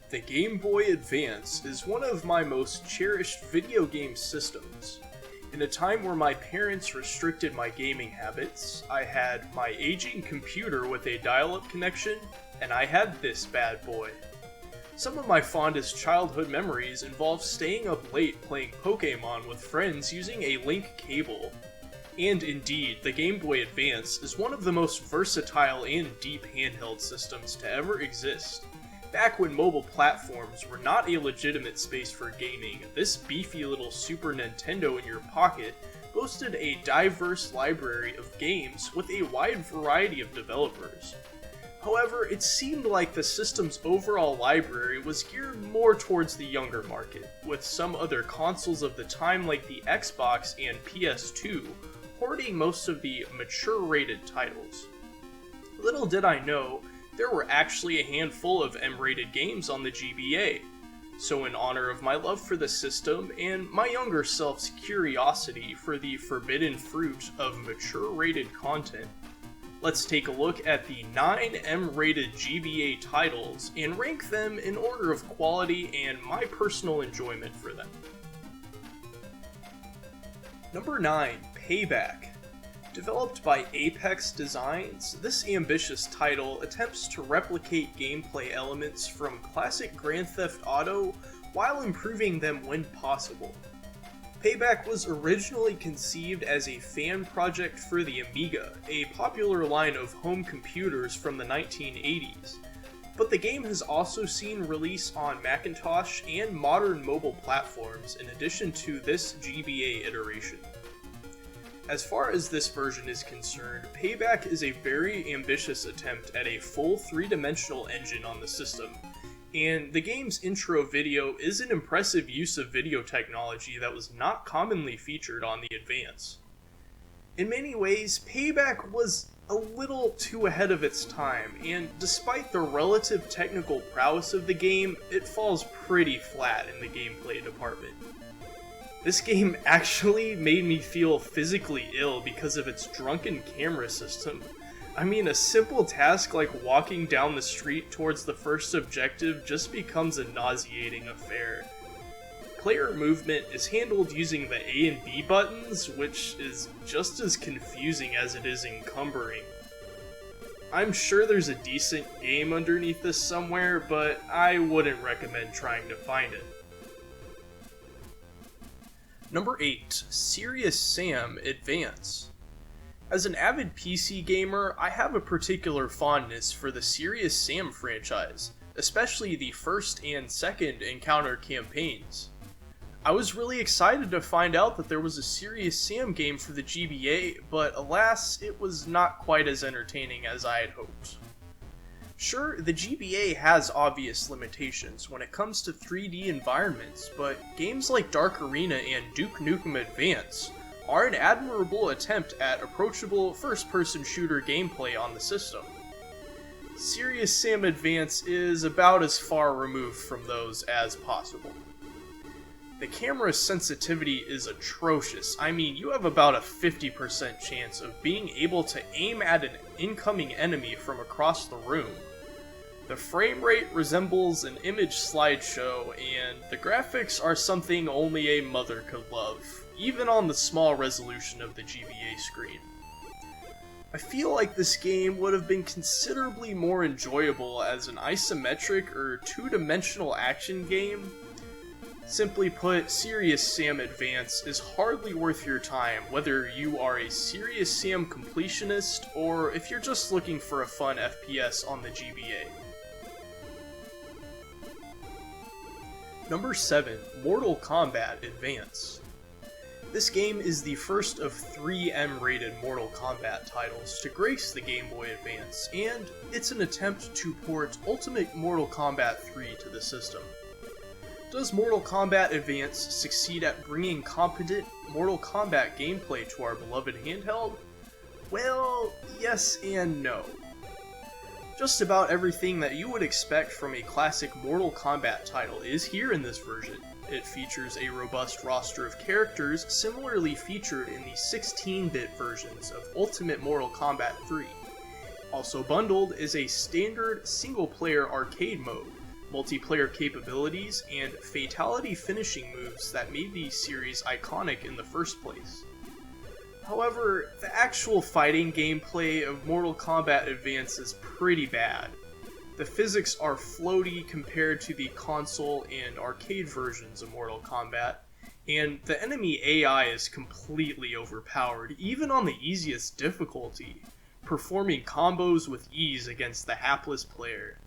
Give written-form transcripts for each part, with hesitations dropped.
The Game Boy Advance is one of my most cherished video game systems. In a time where my parents restricted my gaming habits, I had my aging computer with a dial-up connection, and I had this bad boy. Some of my fondest childhood memories involve staying up late playing Pokémon with friends using a link cable. And indeed, the Game Boy Advance is one of the most versatile and deep handheld systems to ever exist. Back when mobile platforms were not a legitimate space for gaming, this beefy little Super Nintendo in your pocket boasted a diverse library of games with a wide variety of developers. However, it seemed like the system's overall library was geared more towards the younger market, with some other consoles of the time like the Xbox and PS2 hoarding most of the mature-rated titles. Little did I know, there were actually a handful of M-rated games on the GBA, so in honor of my love for the system and my younger self's curiosity for the forbidden fruit of mature-rated content, let's take a look at the 9 M-rated GBA titles and rank them in order of quality and my personal enjoyment for them. Number 9, Payback. Developed by Apex Designs, this ambitious title attempts to replicate gameplay elements from classic Grand Theft Auto while improving them when possible. Payback was originally conceived as a fan project for the Amiga, a popular line of home computers from the 1980s, but the game has also seen release on Macintosh and modern mobile platforms in addition to this GBA iteration. As far as this version is concerned, Payback is a very ambitious attempt at a full three-dimensional engine on the system, and the game's intro video is an impressive use of video technology that was not commonly featured on the Advance. In many ways, Payback was a little too ahead of its time, and despite the relative technical prowess of the game, it falls pretty flat in the gameplay department. This game actually made me feel physically ill because of its drunken camera system. I mean, a simple task like walking down the street towards the first objective just becomes a nauseating affair. Player movement is handled using the A and B buttons, which is just as confusing as it is encumbering. I'm sure there's a decent game underneath this somewhere, but I wouldn't recommend trying to find it. Number 8, Serious Sam Advance. As an avid PC gamer, I have a particular fondness for the Serious Sam franchise, especially the first and second Encounter campaigns. I was really excited to find out that there was a Serious Sam game for the GBA, but alas, it was not quite as entertaining as I had hoped. Sure, the GBA has obvious limitations when it comes to 3D environments, but games like Dark Arena and Duke Nukem Advance are an admirable attempt at approachable first-person shooter gameplay on the system. Serious Sam Advance is about as far removed from those as possible. The camera's sensitivity is atrocious. I mean, you have about a 50% chance of being able to aim at an incoming enemy from across the room. The frame rate resembles an image slideshow, and the graphics are something only a mother could love, even on the small resolution of the GBA screen. I feel like this game would have been considerably more enjoyable as an isometric or two-dimensional action game. Simply put, Serious Sam Advance is hardly worth your time, whether you are a Serious Sam completionist or if you're just looking for a fun FPS on the GBA. Number 7, Mortal Kombat Advance. This game is the first of 3 M-rated Mortal Kombat titles to grace the Game Boy Advance, and it's an attempt to port Ultimate Mortal Kombat 3 to the system. Does Mortal Kombat Advance succeed at bringing competent Mortal Kombat gameplay to our beloved handheld? Well, yes and no. Just about everything that you would expect from a classic Mortal Kombat title is here in this version. It features a robust roster of characters similarly featured in the 16-bit versions of Ultimate Mortal Kombat 3. Also bundled is a standard single-player arcade mode, multiplayer capabilities, and fatality finishing moves that made the series iconic in the first place. However, the actual fighting gameplay of Mortal Kombat Advanced is pretty bad. The physics are floaty compared to the console and arcade versions of Mortal Kombat, and the enemy AI is completely overpowered, even on the easiest difficulty, performing combos with ease against the hapless player.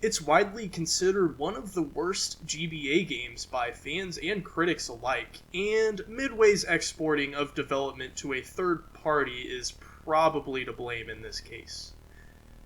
It's widely considered one of the worst GBA games by fans and critics alike, and Midway's exporting of development to a third party is probably to blame in this case.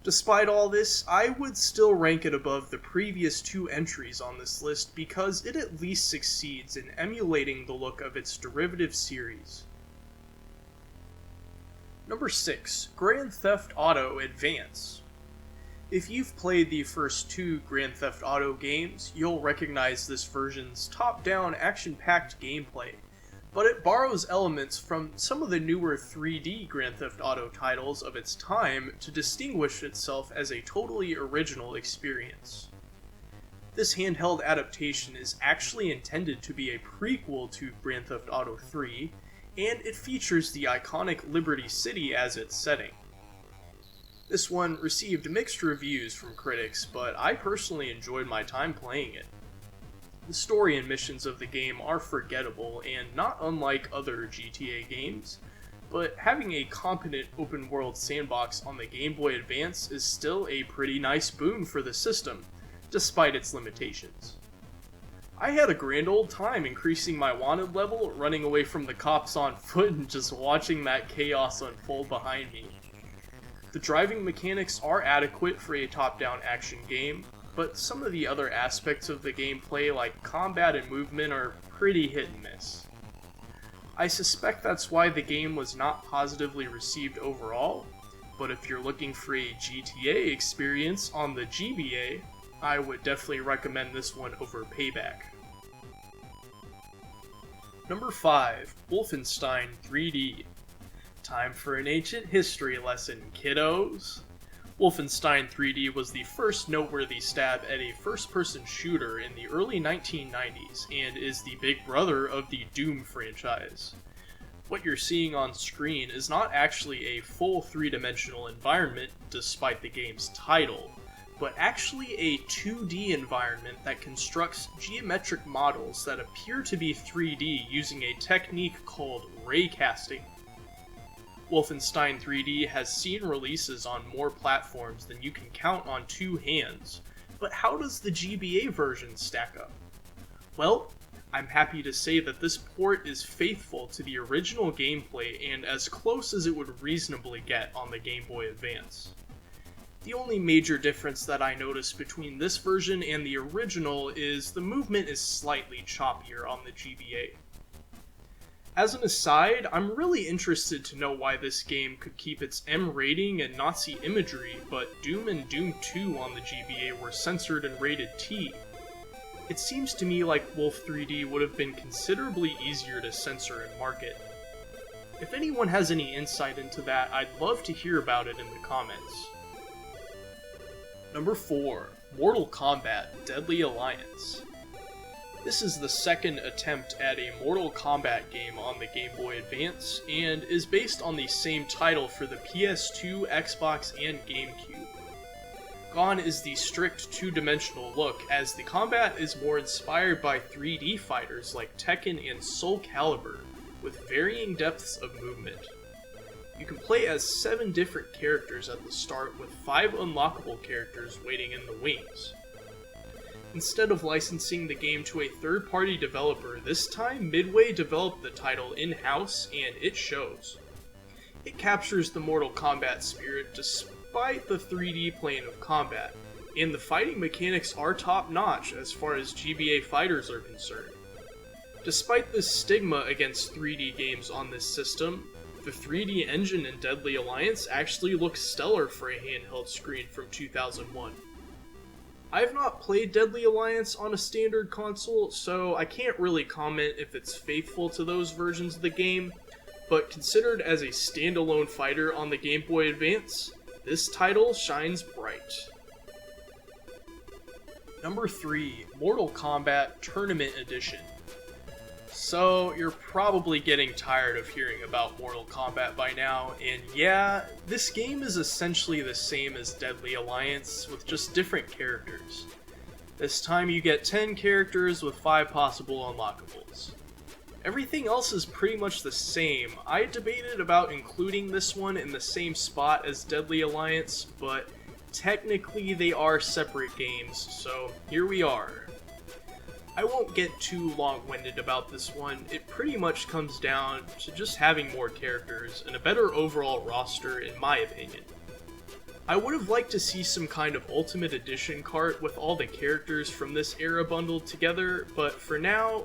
Despite all this, I would still rank it above the previous two entries on this list because it at least succeeds in emulating the look of its derivative series. Number 6. Grand Theft Auto Advance. If you've played the first two Grand Theft Auto games, you'll recognize this version's top-down, action-packed gameplay, but it borrows elements from some of the newer 3D Grand Theft Auto titles of its time to distinguish itself as a totally original experience. This handheld adaptation is actually intended to be a prequel to Grand Theft Auto 3, and it features the iconic Liberty City as its setting. This one received mixed reviews from critics, but I personally enjoyed my time playing it. The story and missions of the game are forgettable and not unlike other GTA games, but having a competent open-world sandbox on the Game Boy Advance is still a pretty nice boon for the system, despite its limitations. I had a grand old time increasing my wanted level, running away from the cops on foot, and just watching that chaos unfold behind me. The driving mechanics are adequate for a top-down action game, but some of the other aspects of the gameplay, like combat and movement, are pretty hit and miss. I suspect that's why the game was not positively received overall, but if you're looking for a GTA experience on the GBA, I would definitely recommend this one over Payback. Number 5. Wolfenstein 3D. Time for an ancient history lesson, kiddos! Wolfenstein 3D was the first noteworthy stab at a first-person shooter in the early 1990s, and is the big brother of the Doom franchise. What you're seeing on screen is not actually a full three-dimensional environment, despite the game's title, but actually a 2D environment that constructs geometric models that appear to be 3D using a technique called raycasting. Wolfenstein 3D has seen releases on more platforms than you can count on two hands, but how does the GBA version stack up? Well, I'm happy to say that this port is faithful to the original gameplay and as close as it would reasonably get on the Game Boy Advance. The only major difference that I noticed between this version and the original is the movement is slightly choppier on the GBA. As an aside, I'm really interested to know why this game could keep its M rating and Nazi imagery, but Doom and Doom 2 on the GBA were censored and rated T. It seems to me like Wolf 3D would have been considerably easier to censor and market. If anyone has any insight into that, I'd love to hear about it in the comments. Number 4. Mortal Kombat Deadly Alliance. This is the second attempt at a Mortal Kombat game on the Game Boy Advance, and is based on the same title for the PS2, Xbox, and GameCube. Gone is the strict two-dimensional look, as the combat is more inspired by 3D fighters like Tekken and Soul Calibur, with varying depths of movement. You can play as 7 different characters at the start, with 5 unlockable characters waiting in the wings. Instead of licensing the game to a third-party developer, this time Midway developed the title in-house, and it shows. It captures the Mortal Kombat spirit despite the 3D plane of combat, and the fighting mechanics are top-notch as far as GBA fighters are concerned. Despite the stigma against 3D games on this system, the 3D engine in Deadly Alliance actually looks stellar for a handheld screen from 2001. I've not played Deadly Alliance on a standard console, so I can't really comment if it's faithful to those versions of the game, but considered as a standalone fighter on the Game Boy Advance, this title shines bright. Number 3, Mortal Kombat Tournament Edition. So, you're probably getting tired of hearing about Mortal Kombat by now, and yeah, this game is essentially the same as Deadly Alliance, with just different characters. This time you get 10 characters with 5 possible unlockables. Everything else is pretty much the same. I debated about including this one in the same spot as Deadly Alliance, but technically they are separate games, so here we are. I won't get too long-winded about this one. It pretty much comes down to just having more characters and a better overall roster in my opinion. I would have liked to see some kind of Ultimate Edition cart with all the characters from this era bundled together, but for now,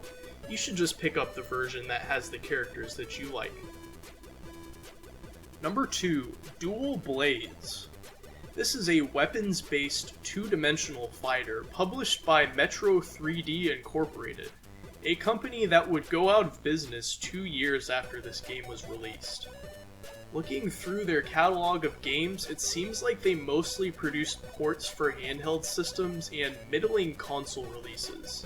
you should just pick up the version that has the characters that you like. Number 2, Dual Blades. This is a weapons-based, two-dimensional fighter published by Metro 3D Incorporated, a company that would go out of business 2 years after this game was released. Looking through their catalog of games, it seems like they mostly produced ports for handheld systems and middling console releases.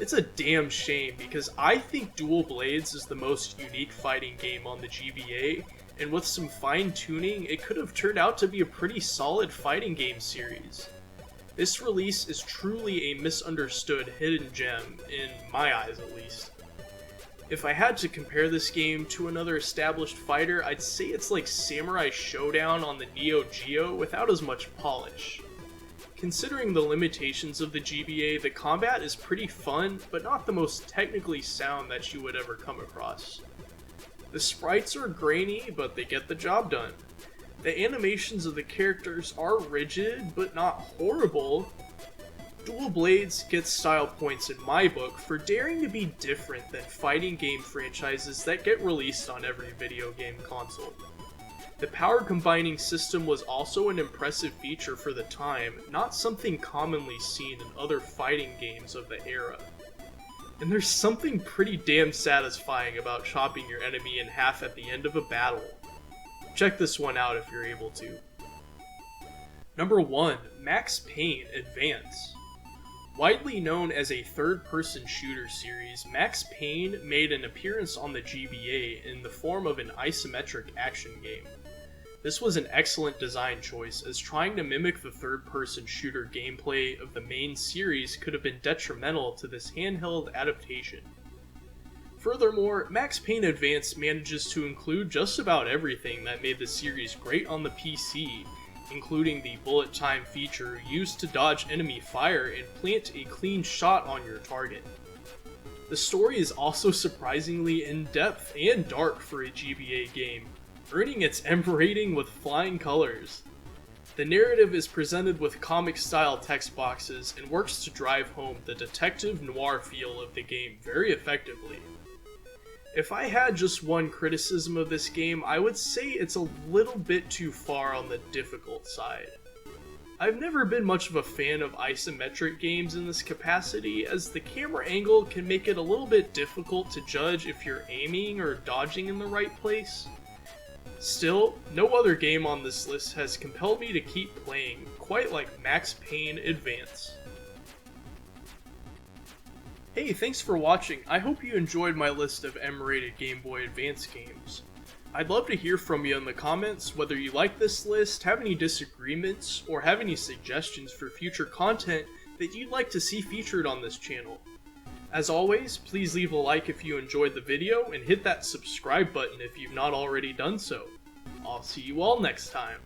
It's a damn shame because I think Dual Blades is the most unique fighting game on the GBA, and with some fine-tuning, it could have turned out to be a pretty solid fighting game series. This release is truly a misunderstood hidden gem, in my eyes at least. If I had to compare this game to another established fighter, I'd say it's like Samurai Showdown on the Neo Geo without as much polish. Considering the limitations of the GBA, the combat is pretty fun, but not the most technically sound that you would ever come across. The sprites are grainy, but they get the job done. The animations of the characters are rigid, but not horrible. Dual Blades gets style points in my book for daring to be different than fighting game franchises that get released on every video game console. The power combining system was also an impressive feature for the time, not something commonly seen in other fighting games of the era. And there's something pretty damn satisfying about chopping your enemy in half at the end of a battle. Check this one out if you're able to. Number 1, Max Payne Advanced. Widely known as a third-person shooter series, Max Payne made an appearance on the GBA in the form of an isometric action game. This was an excellent design choice, as trying to mimic the third-person shooter gameplay of the main series could have been detrimental to this handheld adaptation. Furthermore, Max Payne Advanced manages to include just about everything that made the series great on the PC, including the bullet time feature used to dodge enemy fire and plant a clean shot on your target. The story is also surprisingly in-depth and dark for a GBA game, earning its M rating with flying colors. The narrative is presented with comic-style text boxes and works to drive home the detective noir feel of the game very effectively. If I had just one criticism of this game, I would say it's a little bit too far on the difficult side. I've never been much of a fan of isometric games in this capacity, as the camera angle can make it a little bit difficult to judge if you're aiming or dodging in the right place. Still, no other game on this list has compelled me to keep playing, quite like Max Payne Advance. Hey, thanks for watching. I hope you enjoyed my list of M-rated Game Boy Advance games. I'd love to hear from you in the comments whether you like this list, have any disagreements, or have any suggestions for future content that you'd like to see featured on this channel. As always, please leave a like if you enjoyed the video, and hit that subscribe button if you've not already done so. I'll see you all next time.